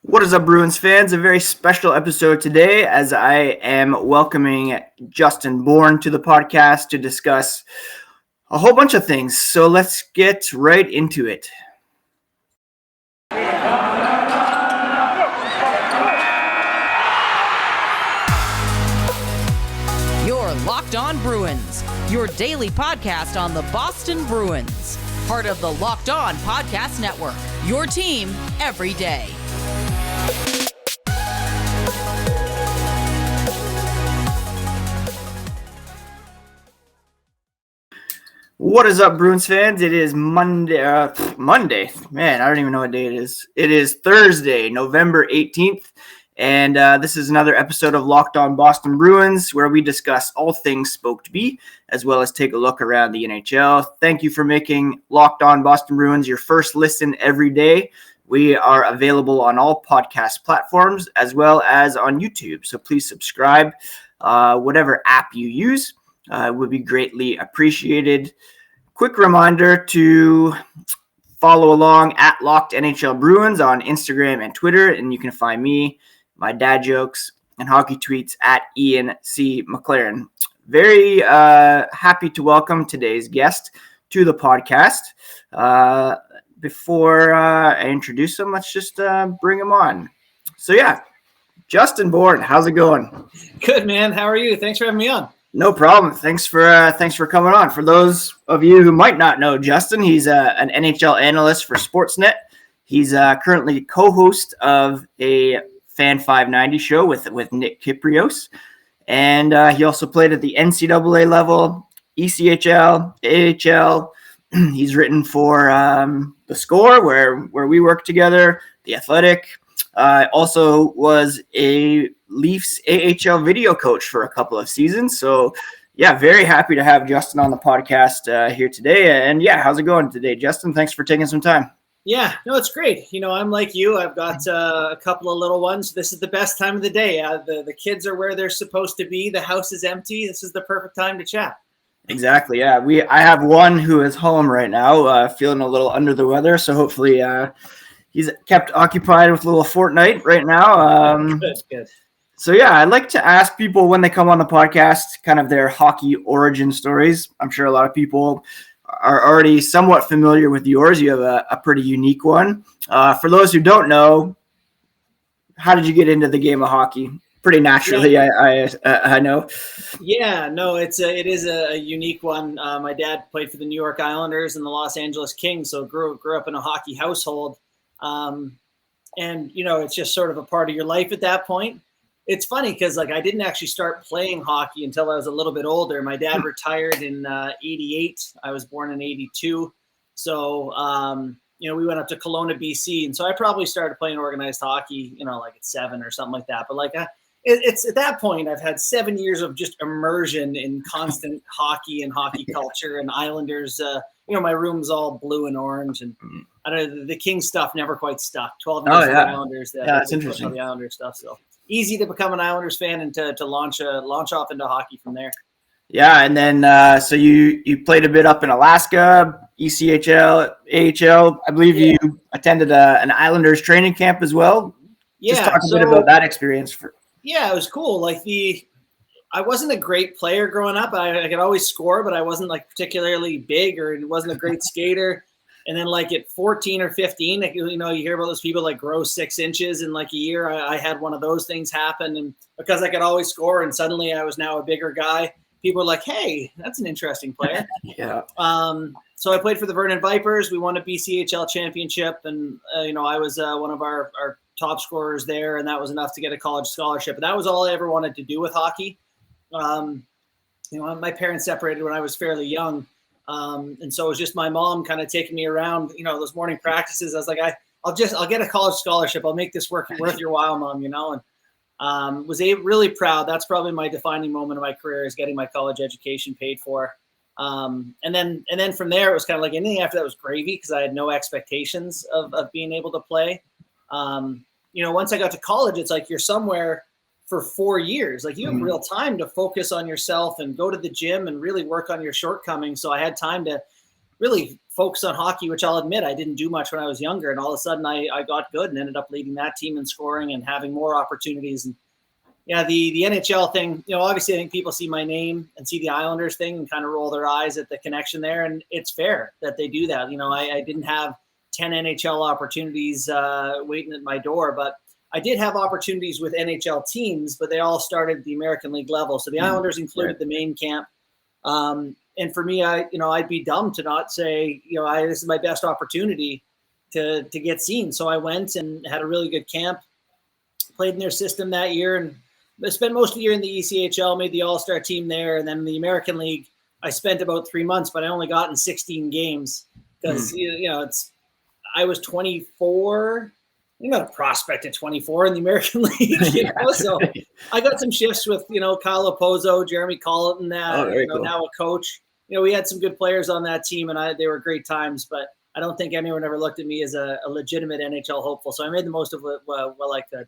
What is up, Bruins fans? A very special episode today as I am welcoming Justin Bourne to the podcast to discuss a whole bunch of things. So let's get right into it. You're Locked On Bruins, your daily podcast on the Boston Bruins. Part of the Locked On Podcast Network, your team every day. What is up, Bruins fans? It is Monday. Man, I don't even know what day it is. It is Thursday, November 18th. And this is another episode of Locked On Boston Bruins, where we discuss all things Spoke to Be, as well as take a look around the NHL. Thank you for making Locked On Boston Bruins your first listen every day. We are available on all podcast platforms, as well as on YouTube. So please subscribe, whatever app you use. Would be greatly appreciated. Quick reminder to follow along at Locked NHL Bruins on Instagram and Twitter, and you can find me, my dad jokes, and hockey tweets at Ian C. McLaren. Very happy to welcome today's guest to the podcast. Before I introduce him, let's just bring him on. So yeah, Justin Bourne, how's it going? Good, man. How are you? Thanks for having me on. No problem. Thanks for coming on. For those of you who might not know Justin, he's an NHL analyst for Sportsnet. He's currently co-host of a Fan 590 show with Nick Ritchie, and he also played at the NCAA level, ECHL, AHL. He's written for The Score, where we work together, The Athletic. Also was a Leafs AHL video coach for a couple of seasons. So, yeah, very happy to have Justin on the podcast here today. And, yeah, how's it going today, Justin? Thanks for taking some time. Yeah, no, it's great. You know, I'm like you. I've got a couple of little ones. This is the best time of the day. The kids are where they're supposed to be. The house is empty. This is the perfect time to chat. Exactly, yeah. I have one who is home right now, feeling a little under the weather. So hopefully he's kept occupied with a little Fortnite right now. Good. So, yeah, I'd like to ask people when they come on the podcast kind of their hockey origin stories. I'm sure a lot of people are already somewhat familiar with yours. You have a pretty unique one. For those who don't know, how did you get into the game of hockey? Pretty naturally, yeah. I know. Yeah, no, it is a unique one. My dad played for the New York Islanders and the Los Angeles Kings, so grew up in a hockey household. And, you know, it's just sort of a part of your life at that point. It's funny because, like, I didn't actually start playing hockey until I was a little bit older. My dad retired in 88. I was born in 82. So, you know, we went up to Kelowna, BC. And so I probably started playing organized hockey, you know, like at 7 or something like that. But, like, it's at that point, I've had 7 years of just immersion in constant hockey and hockey culture and Islanders. You know, my room's all blue and orange. And I don't know, the Kings stuff never quite stuck. 12 years of the Islanders. That's interesting. The Islanders stuff, so. Easy to become an Islanders fan and to launch off into hockey from there. Yeah, and then so you played a bit up in Alaska, ECHL, AHL. I believe you attended an Islanders training camp as well. Yeah, just talk a bit about that experience. Yeah, it was cool. Like I wasn't a great player growing up. I could always score, but I wasn't like particularly big or wasn't a great skater. And then like at 14 or 15, you know, you hear about those people like grow 6 inches in like a year. I had one of those things happen. And because I could always score and suddenly I was now a bigger guy, people were like, hey, that's an interesting player. Yeah. So I played for the Vernon Vipers. We won a BCHL championship. And, you know, I was one of our top scorers there. And that was enough to get a college scholarship. But that was all I ever wanted to do with hockey. You know, my parents separated when I was fairly young. And so it was just my mom kind of taking me around, you know, those morning practices. I was like, I'll get a college scholarship. I'll make this worth your while, Mom, you know, and was really proud. That's probably my defining moment of my career is getting my college education paid for. And then from there, it was kind of like anything after that was gravy because I had no expectations of being able to play. You know, once I got to college, it's like you're somewhere for 4 years. Like you have real time to focus on yourself and go to the gym and really work on your shortcomings. So I had time to really focus on hockey, which I'll admit I didn't do much when I was younger. And all of a sudden I got good and ended up leading that team in scoring and having more opportunities. And yeah, the NHL thing, obviously I think people see my name and see the Islanders thing and kind of roll their eyes at the connection there. And it's fair that they do that. I didn't have 10 NHL opportunities waiting at my door, but I did have opportunities with NHL teams, but they all started at the American League level. So the Islanders included the main camp. And for me, I'd be dumb to not say, this is my best opportunity to get seen. So I went and had a really good camp, played in their system that year, and I spent most of the year in the ECHL, made the All-Star team there. And then in the American League, I spent about 3 months, but I only got in 16 games because, I was 24. I'm not a prospect at 24 in the American League, So I got some shifts with, Kyle Opozo, Jeremy Colleton, cool. Now a coach. We had some good players on that team, and they were great times. But I don't think anyone ever looked at me as a legitimate NHL hopeful. So I made the most of it well I could.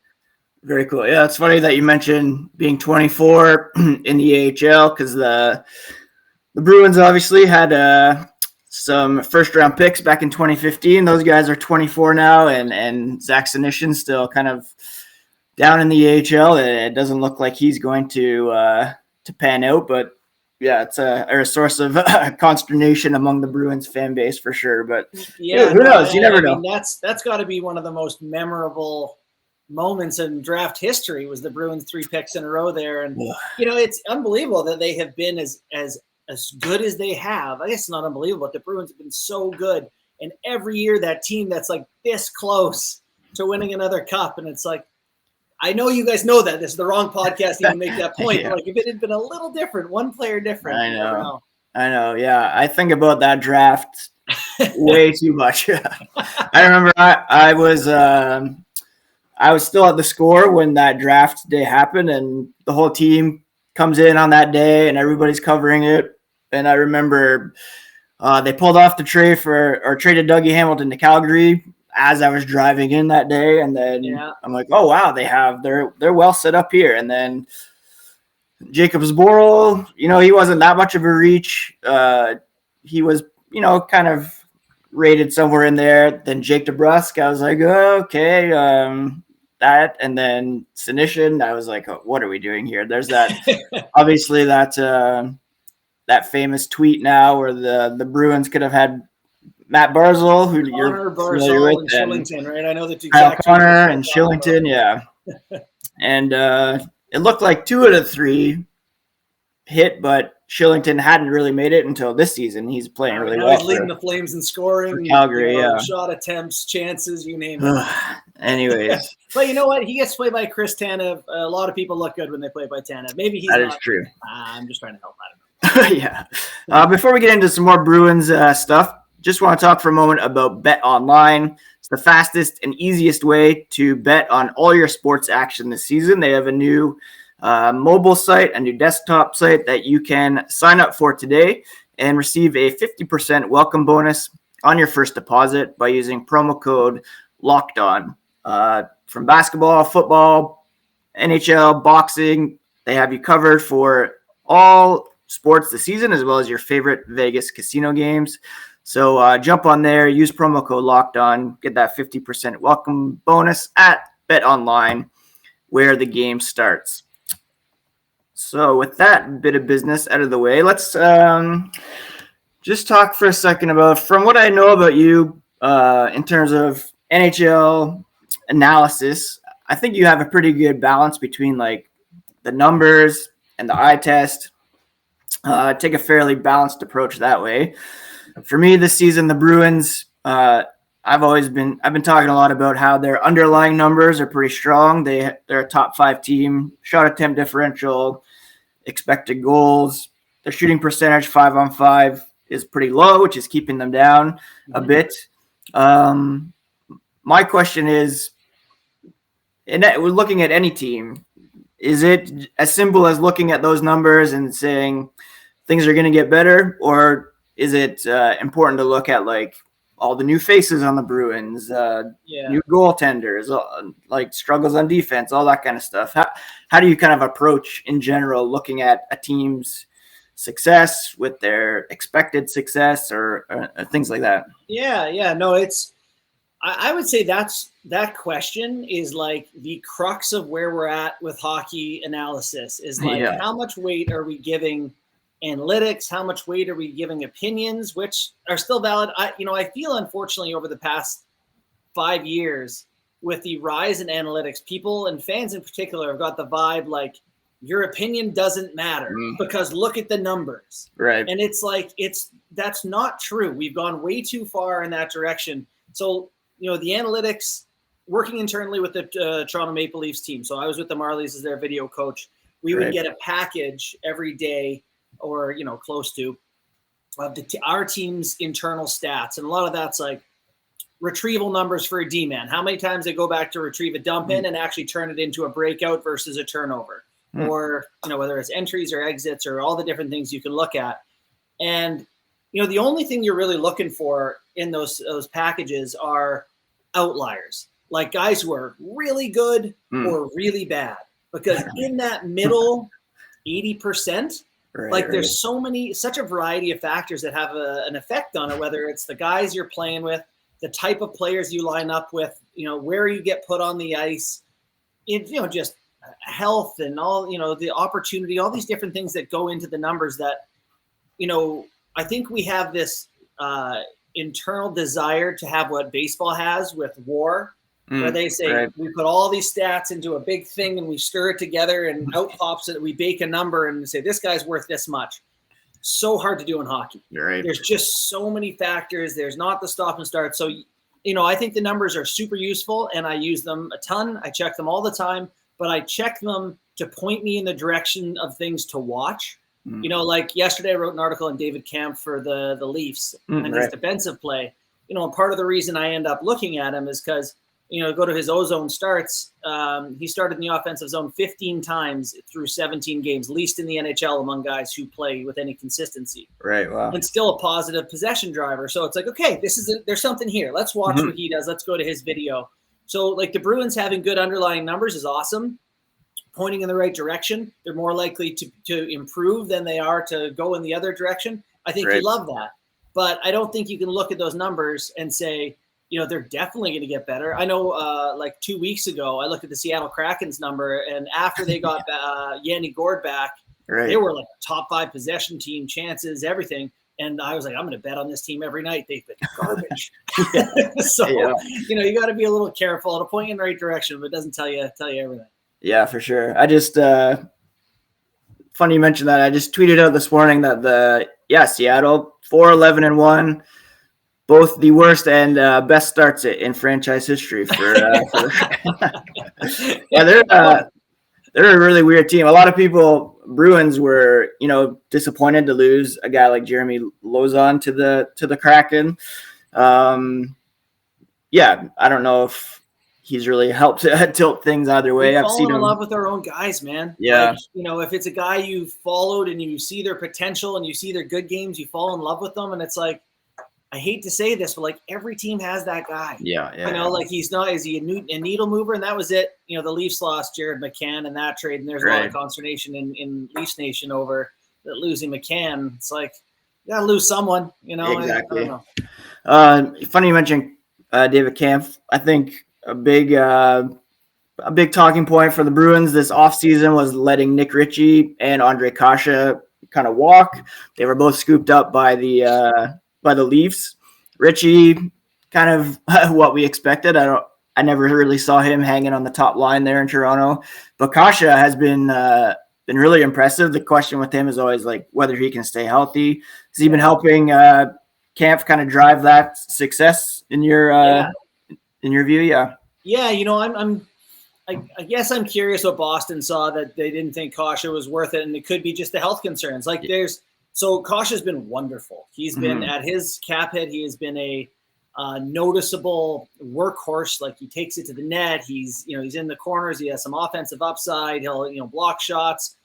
Very cool. Yeah, it's funny that you mentioned being 24 in the AHL because the Bruins obviously had some first-round picks back in 2015. Those guys are 24 now, and Zach Senyshyn's still kind of down in the AHL. It doesn't look like he's going to pan out, but yeah, it's a source of consternation among the Bruins fan base for sure. But yeah, who knows? You never know. That's got to be one of the most memorable moments in draft history was the Bruins 3 picks in a row there. And, it's unbelievable that they have been as good as they have. I guess it's not unbelievable, but the Bruins have been so good. And every year that team that's like this close to winning another cup. And it's like, I know you guys know that this is the wrong podcast to even make that point. Yeah. Like if it had been a little different, one player different. I know. Yeah. I think about that draft way too much. I remember I was still at the Score when that draft day happened, and the whole team comes in on that day and everybody's covering it. And I remember they pulled off the traded Dougie Hamilton to Calgary as I was driving in that day. And then I'm like, oh wow, they're well set up here. And then Jacob Zboril, he wasn't that much of a reach. He was, kind of rated somewhere in there. Then Jake DeBrusk, I was like, oh, okay. That, and then Senyshyn, I was like, oh, what are we doing here? There's that, obviously that famous tweet now where the Bruins could have had Matt Barzal, who you're familiar with, and Shillington, right? I know that Kyle Connor and Shillington, yeah. And it looked like 2 out of 3 hit, but Shillington hadn't really made it until this season. He's playing really well. He's leading the Flames in scoring, Calgary, shot attempts, chances, you name it. Anyways, but you know what? He gets played by Chris Tanev. A lot of people look good when they play by Tanev. Maybe he's that not. Is true. I'm just trying to help out. Yeah. Before we get into some more Bruins stuff, just want to talk for a moment about BetOnline. It's the fastest and easiest way to bet on all your sports action this season. They have a new mobile site, a new desktop site that you can sign up for today and receive a 50% welcome bonus on your first deposit by using promo code LOCKEDON. From basketball, football, NHL, boxing, they have you covered for all sports this season, as well as your favorite Vegas casino games. So jump on there, use promo code LOCKEDON, get that 50% welcome bonus at BetOnline, where the game starts. So with that bit of business out of the way, let's just talk for a second about, from what I know about you in terms of NHL analysis, I think you have a pretty good balance between like the numbers and the eye test. Take a fairly balanced approach that way. For me this season, the Bruins, I've been talking a lot about how their underlying numbers are pretty strong. They're a top 5 team, shot attempt differential, expected goals. Their shooting percentage 5-on-5 is pretty low, which is keeping them down a bit. My question is, looking at any team, is it as simple as looking at those numbers and saying things are going to get better, or is it important to look at like all the new faces on the Bruins, new goaltenders, like struggles on defense, all that kind of stuff? How do you kind of approach in general looking at a team's success with their expected success or things like that? Yeah. No, I would say that question is like the crux of where we're at with hockey analysis is like, how much weight are we giving analytics? How much weight are we giving opinions, which are still valid? I feel unfortunately over the past 5 years with the rise in analytics, people and fans in particular have got the vibe like your opinion doesn't matter because look at the numbers. Right. And it's like, that's not true. We've gone way too far in that direction. So, the analytics working internally with the Toronto Maple Leafs team. So I was with the Marlies as their video coach. We would get a package every day or, close to of our team's internal stats. And a lot of that's like retrieval numbers for a D-man. How many times they go back to retrieve a dump in and actually turn it into a breakout versus a turnover. Or, whether it's entries or exits or all the different things you can look at. And, the only thing you're really looking for in those packages are outliers, like guys who are really good or really bad. Because in that middle 80%, there's such a variety of factors that have an effect on it, whether it's the guys you're playing with, the type of players you line up with, where you get put on the ice, just health and all, the opportunity, all these different things that go into the numbers that, I think we have this internal desire to have what baseball has with WAR, where they say we put all these stats into a big thing and we stir it together and out pops it. We bake a number and say, this guy's worth this much. So hard to do in hockey. There's just so many factors. There's not the stop and start. So, I think the numbers are super useful and I use them a ton. I check them all the time, but I check them to point me in the direction of things to watch. Like yesterday I wrote an article on David Kampf for the Leafs and his defensive play. And part of the reason I end up looking at him is because, go to his ozone starts. He started in the offensive zone 15 times through 17 games, least in the NHL among guys who play with any consistency. Right. Wow. And still a positive possession driver. So it's like, okay, there's something here. Let's watch what he does. Let's go to his video. So like the Bruins having good underlying numbers is awesome. Pointing in the right direction. They're more likely to improve than they are to go in the other direction. I think you love that. But I don't think you can look at those numbers and say, they're definitely going to get better. I know like 2 weeks ago, I looked at the Seattle Kraken's number, and after they got Yanni Gourde back, they were like top 5 possession team, chances, everything. And I was like, I'm going to bet on this team every night. They've been garbage. So, you got to be a little careful to point in the right direction, but it doesn't tell you everything. Yeah, for sure. I just, funny you mentioned that. I just tweeted out this morning that Seattle 4-11-1, both the worst and best starts in franchise history for they're a really weird team. A lot of people, Bruins were, disappointed to lose a guy like Jeremy Lauzon to the Kraken. I don't know if he's really helped tilt things either way. I've seen him in love with our own guys, man. Yeah. Like, if it's a guy you've followed and you see their potential and you see their good games, you fall in love with them. And it's like, I hate to say this, but like every team has that guy. Yeah. Like is he a needle mover? And that was it. The Leafs lost Jared McCann in that trade. And there's a lot of consternation in Leafs Nation over losing McCann. It's like, you got to lose someone, Exactly. I don't know. Funny you mentioned David Kampf. I think a big talking point for the Bruins this offseason was letting Nick Ritchie and Ondrej Kase kind of walk. They were both scooped up by the Leafs. Ritchie, kind of what we expected. I never really saw him hanging on the top line there in Toronto. But Kase has been really impressive. The question with him is always like whether he can stay healthy. Has he been helping Kampf kind of drive that success in your view? Yeah. I guess I'm curious what Boston saw that they didn't think Kase was worth it, and it could be just the health concerns. So Kasha's been wonderful. He's been at his cap hit. He has been a noticeable workhorse. Like he takes it to the net. He's in the corners. He has some offensive upside. He'll block shots.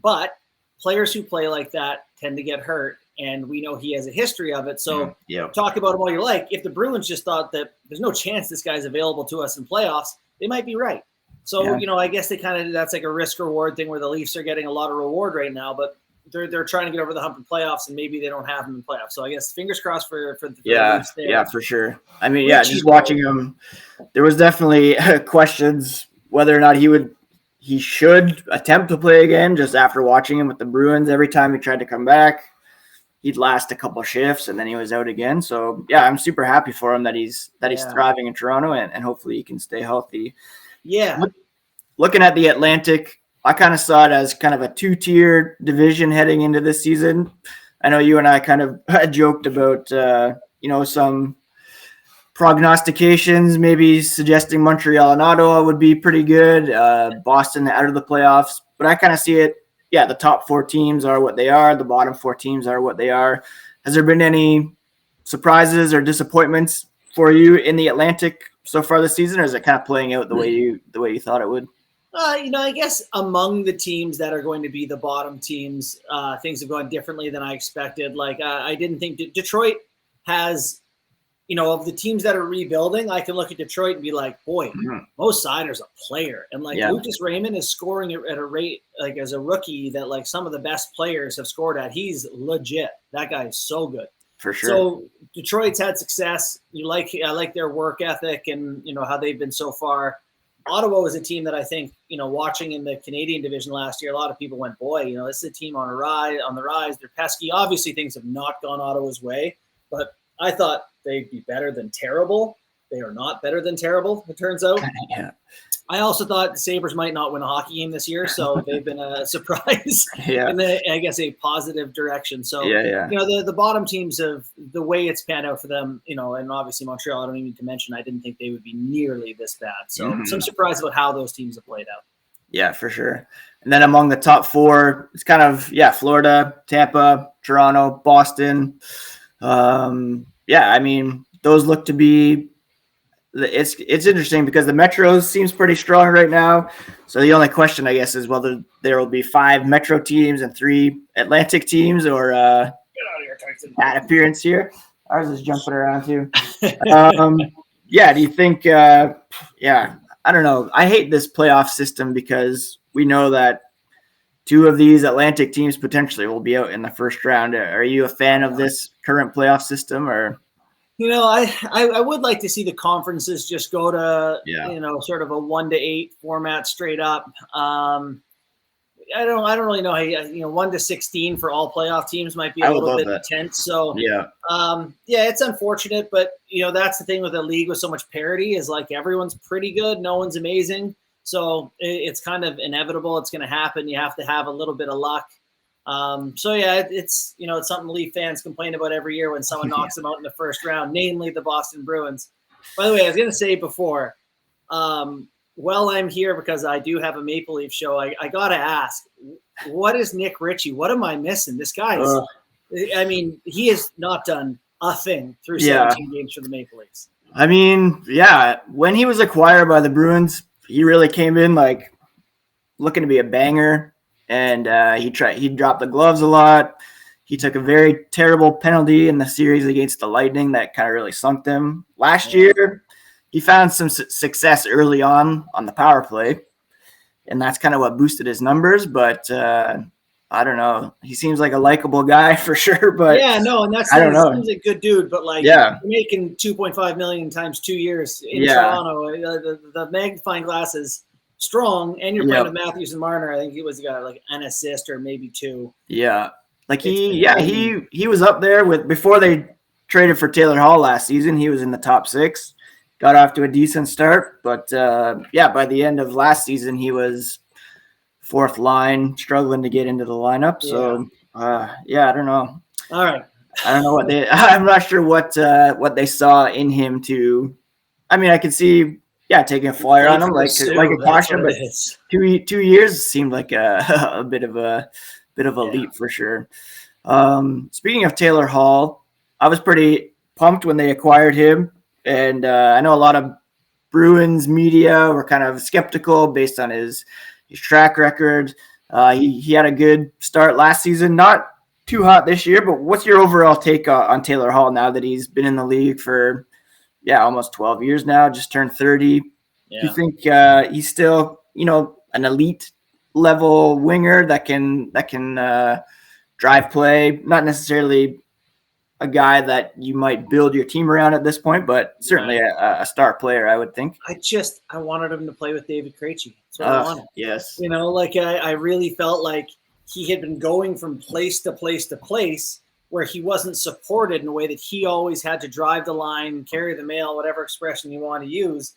But players who play like that tend to get hurt, and we know he has a history of it. So talk about him all you like. If the Bruins just thought that there's no chance this guy's available to us in playoffs, they might be right. So I guess that's like a risk reward thing where the Leafs are getting a lot of reward right now. But they're trying to get over the hump in playoffs, and maybe they don't have them in playoffs. So I guess fingers crossed for the Yeah, there. yeah, for sure. I mean, yeah, just watching him, there was definitely questions whether or not he should attempt to play again. Just after watching him with the Bruins, every time he tried to come back, he'd last a couple shifts and then he was out again. So yeah, I'm super happy for him that he's thriving in Toronto, and hopefully he can stay healthy. Yeah. Looking at the Atlantic, I kind of saw it as kind of a 2-tier division heading into this season. I know you and I kind of joked about, some prognostications, maybe suggesting Montreal and Ottawa would be pretty good. Boston out of the playoffs. But I kind of see it, the top 4 teams are what they are. The bottom 4 teams are what they are. Has there been any surprises or disappointments for you in the Atlantic so far this season, or is it kind of playing out the way you thought it would? I guess among the teams that are going to be the bottom teams, things have gone differently than I expected. Like, I didn't think Detroit has, of the teams that are rebuilding, I can look at Detroit and be like, boy, Mo Seider's a player. And Lucas Raymond is scoring at a rate, like as a rookie, that like some of the best players have scored at. He's legit. That guy is so good. For sure. So Detroit's had success. I like their work ethic and, how they've been so far. Ottawa was a team that I think, watching in the Canadian division last year, a lot of people went, boy, this is a team on the rise. They're pesky. Obviously, things have not gone Ottawa's way, but I thought they'd be better than terrible. They are not better than terrible, it turns out. Yeah. I also thought the Sabres might not win a hockey game this year, so they've been a surprise in I guess a positive direction. So, the bottom teams of the way it's panned out for them, and obviously Montreal, I don't even need to mention, I didn't think they would be nearly this bad. So some surprise about how those teams have played out. Yeah, for sure. And then among the top 4, it's kind of, Florida, Tampa, Toronto, Boston. I mean, those look to be, it's interesting because the Metro seems pretty strong right now. So the only question, I guess, is whether there will be 5 Metro teams and 3 Atlantic teams, or get out of here, Tyson. That appearance here. Ours is jumping around too. Do you think? I don't know. I hate this playoff system because we know that 2 of these Atlantic teams potentially will be out in the first round. Are you a fan of this current playoff system, or? I would like to see the conferences just go to, sort of a 1-8 format straight up. I don't really know how, 1 to 16 for all playoff teams might be a little bit intense. So, it's unfortunate, but, that's the thing with a league with so much parity is like everyone's pretty good. No one's amazing. So it's kind of inevitable. It's going to happen. You have to have a little bit of luck. It's it's something Leaf fans complain about every year when someone knocks them out in the first round, namely the Boston Bruins. By the way, I was going to say before, while I'm here, because I do have a Maple Leaf show, I got to ask, what is Nick Ritchie? What am I missing? This guy is, he has not done a thing through 17 games for the Maple Leafs. I mean, when he was acquired by the Bruins, he really came in like looking to be a banger. And he dropped the gloves a lot. He took a very terrible penalty in the series against the Lightning that kind of really sunk them. Last year, he found some success early on the power play, and that's kind of what boosted his numbers. But I don't know. He seems like a likable guy for sure. But and that's I don't know. He's a good dude. But making $2.5 million times 2 years in Toronto, the magnifying glass is strong, and you're playing with Matthews and Marner. I think he got like an assist or maybe 2. Yeah, like he was up there with before they traded for Taylor Hall last season. He was in the top 6, got off to a decent start, but by the end of last season, he was 4th line, struggling to get into the lineup. So I don't know. All right, I don't know what I'm not sure what they saw in him to. I mean, I could see. Yeah, taking a flyer on him like a caution, but 2 years seemed like a bit of a leap for sure. Speaking of Taylor Hall, I was pretty pumped when they acquired him, and I know a lot of Bruins media were kind of skeptical based on his track record. He had a good start last season, not too hot this year. But what's your overall take on Taylor Hall now that he's been in the league for? Almost 12 years now, just turned 30. Yeah. Do you think he's still, an elite level winger that can drive play, not necessarily a guy that you might build your team around at this point, but certainly a star player, I would think. I wanted him to play with David Krejci. That's what I wanted. Yes. I really felt like he had been going from place to place to place where he wasn't supported in a way that he always had to drive the line, carry the mail, whatever expression you want to use,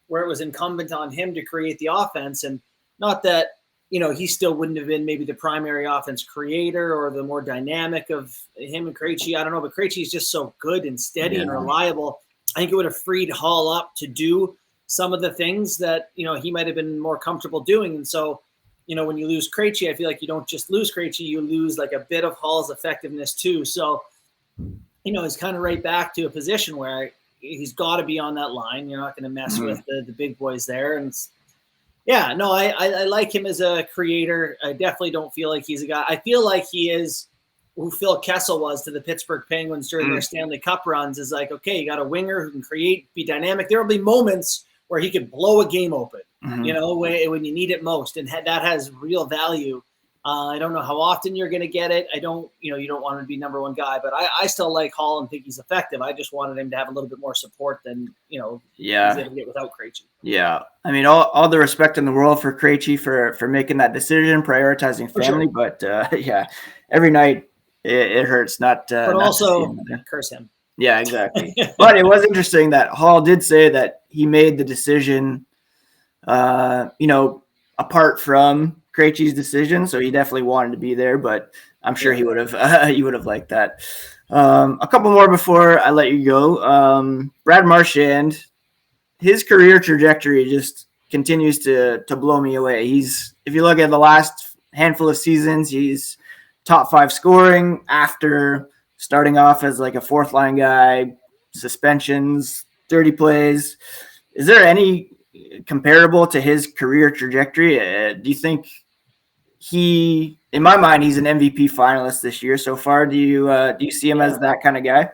where it was incumbent on him to create the offense. And not that, he still wouldn't have been maybe the primary offense creator or the more dynamic of him and Krejci. I don't know, but Krejci is just so good and steady and reliable. I think it would have freed Hall up to do some of the things that, he might have been more comfortable doing. And so, when you lose Krejci, I feel like you don't just lose Krejci, you lose like a bit of Hall's effectiveness too. So, he's kind of right back to a position where he's got to be on that line. You're not going to mess with the big boys there. And I like him as a creator. I definitely don't feel like he's a guy. I feel like he is who Phil Kessel was to the Pittsburgh Penguins during their Stanley Cup runs, is like, okay, you got a winger who can create, be dynamic. There will be moments where he could blow a game open, when you need it most. And that has real value. I don't know how often you're going to get it. I don't, you don't want him to be number one guy, but I still like Hall and think he's effective. I just wanted him to have a little bit more support than, he's able to get without Krejci. Yeah. I mean, all the respect in the world for Krejci for making that decision, prioritizing family. Sure. But every night it hurts not but also curse him. Yeah, exactly. But it was interesting that Hall did say that he made the decision, apart from Krejci's decision, so he definitely wanted to be there, but I'm sure he would have liked that. A couple more before I let you go. Brad Marchand, his career trajectory just continues to blow me away. If you look at the last handful of seasons, he's top 5 scoring after starting off as like a fourth line guy, suspensions, 30 plays. Is there any comparable to his career trajectory? Do you think in my mind, he's an MVP finalist this year so far? Do you see him as that kind of guy?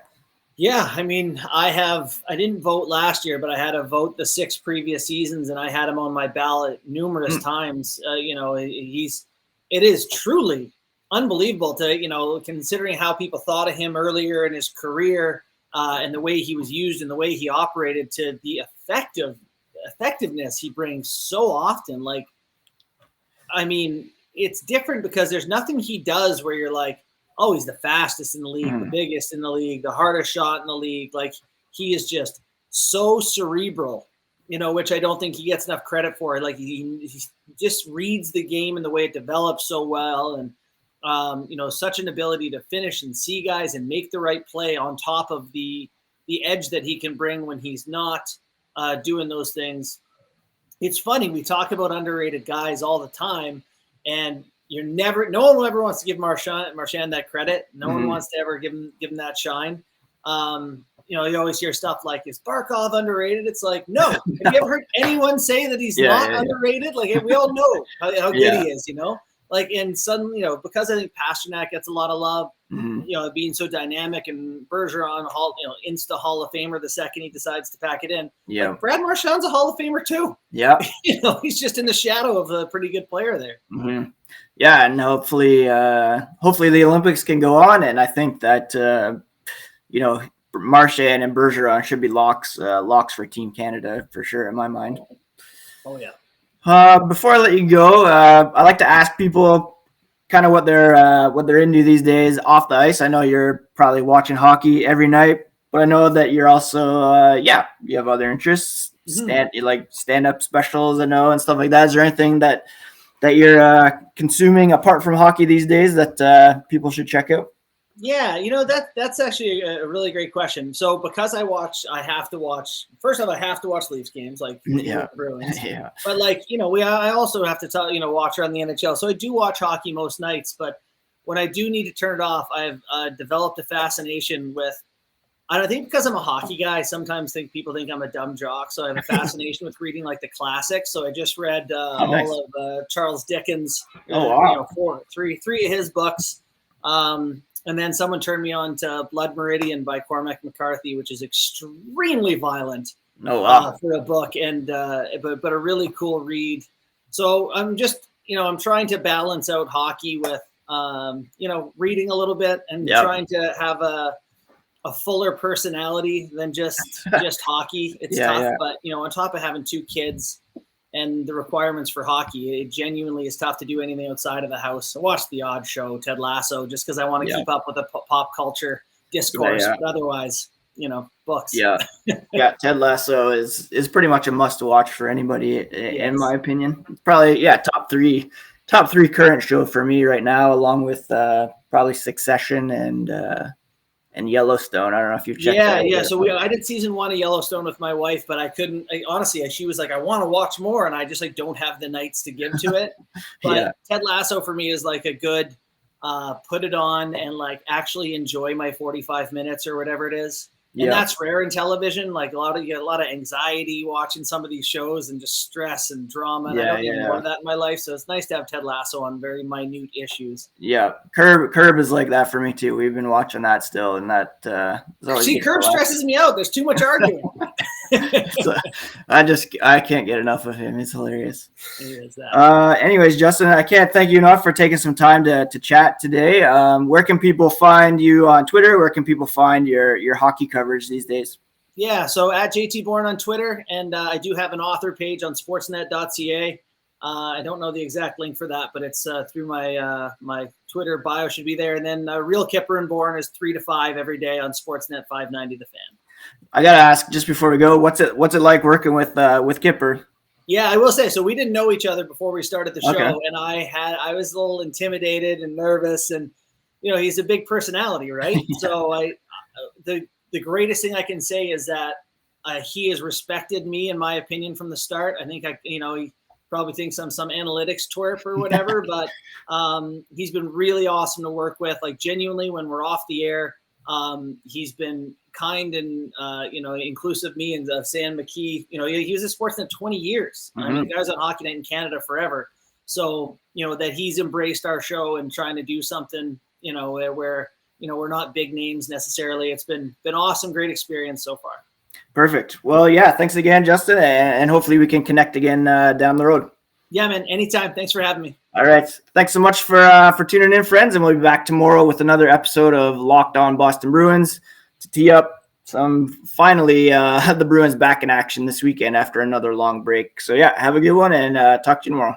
Yeah. I mean, I didn't vote last year, but I had to vote the 6 previous seasons, and I had him on my ballot numerous times. It is truly unbelievable to, considering how people thought of him earlier in his career, and the way he was used and the way he operated, to the effectiveness he brings so often. Like, I mean, it's different because there's nothing he does where you're like, oh, he's the fastest in the league, the biggest in the league, the hardest shot in the league. Like, he is just so cerebral, which I don't think he gets enough credit for. Like, he just reads the game and the way it develops so well. And, such an ability to finish and see guys and make the right play on top of the edge that he can bring when he's not doing those things. It's funny. We talk about underrated guys all the time, and no one ever wants to give Marchand that credit. No one wants to ever give him that shine. You always hear stuff like, is Barkov underrated? It's like, no. Have you ever heard anyone say that he's not underrated? Like, we all know how good he is, Like, and suddenly, because I think Pasternak gets a lot of love, being so dynamic, and Bergeron, insta Hall of Famer the second he decides to pack it in. Yeah. Like, Brad Marchand's a Hall of Famer too. Yeah. He's just in the shadow of a pretty good player there. Mm-hmm. Yeah. And hopefully the Olympics can go on. And I think that, Marchand and Bergeron should be locks for Team Canada for sure, in my mind. Oh yeah. Before I let you go, I like to ask people kind of what they're into these days off the ice. I know you're probably watching hockey every night, but I know that you're also, you have other interests, stand-up specials, I know, and stuff like that. Is there anything that you're consuming apart from hockey these days that people should check out? Yeah, that's actually a really great question. So because I have to watch Leafs games, like Bruins. Yeah. But I also have to watch around the NHL. So I do watch hockey most nights, but when I do need to turn it off, I've developed a fascination with, I think because I'm a hockey guy, I sometimes people think I'm a dumb jock. So I have a fascination with reading like the classics. So I just read all of Charles Dickens, three of his books. And then someone turned me on to Blood Meridian by Cormac McCarthy, which is extremely violent for a book, and but a really cool read. So I'm just, I'm trying to balance out hockey with reading a little bit and trying to have a fuller personality than just hockey. It's tough, but on top of having 2 kids and the requirements for hockey, it genuinely is tough to do anything outside of the house. I watch the odd show, Ted Lasso, just because I want to keep up with the pop culture discourse. But otherwise, books. Yeah. Ted Lasso is pretty much a must watch for anybody, in my opinion. Probably, top three current show for me right now, along with probably Succession and Yellowstone. I don't know if you've checked that. Yeah. So I did season 1 of Yellowstone with my wife, but I couldn't. Honestly, she was like, "I want to watch more," and I just don't have the nights to give to it. But Ted Lasso for me is like a good put it on and actually enjoy my 45 minutes or whatever it is. And that's rare in television. Like you get a lot of anxiety watching some of these shows and just stress and drama. And I don't need more of that in my life. So it's nice to have Ted Lasso on very minute issues. Yeah. Curb is like that for me too. We've been watching that still. And that, Curb stresses me out. There's too much arguing. So, I can't get enough of him. It's hilarious. It is that. Anyways, Justin, I can't thank you enough for taking some time to chat today. Where can people find you on Twitter? Where can people find your hockey coverage these days? Yeah, so at JT Bourne on Twitter, and I do have an author page on sportsnet.ca. I don't know the exact link for that, but it's through my my Twitter bio should be there. And then Real Kyper and Bourne is 3 to 5 every day on Sportsnet 590 The Fan. I gotta ask just before we go, what's it like working with Kyper? Yeah, I will say, so we didn't know each other before we started the show, and I was a little intimidated and nervous, and he's a big personality, right? So the greatest thing I can say is that he has respected me, in my opinion, from the start. I think he probably thinks I'm some analytics twerp or whatever, but he's been really awesome to work with. Like genuinely, when we're off the air, he's been kind and inclusive. Me and Sam McKee. He was at Sportsnet 20 years. I mean, the guy's on Hockey Night in Canada forever. So that he's embraced our show and trying to do something where we're not big names necessarily. It's been awesome, great experience so far. Perfect. Well, yeah, thanks again, Justin, and hopefully we can connect again down the road. Yeah, man, anytime. Thanks for having me. All right. Thanks so much for tuning in, friends, and we'll be back tomorrow with another episode of Locked On Boston Bruins to tee up finally the Bruins back in action this weekend after another long break. So, yeah, have a good one, and talk to you tomorrow.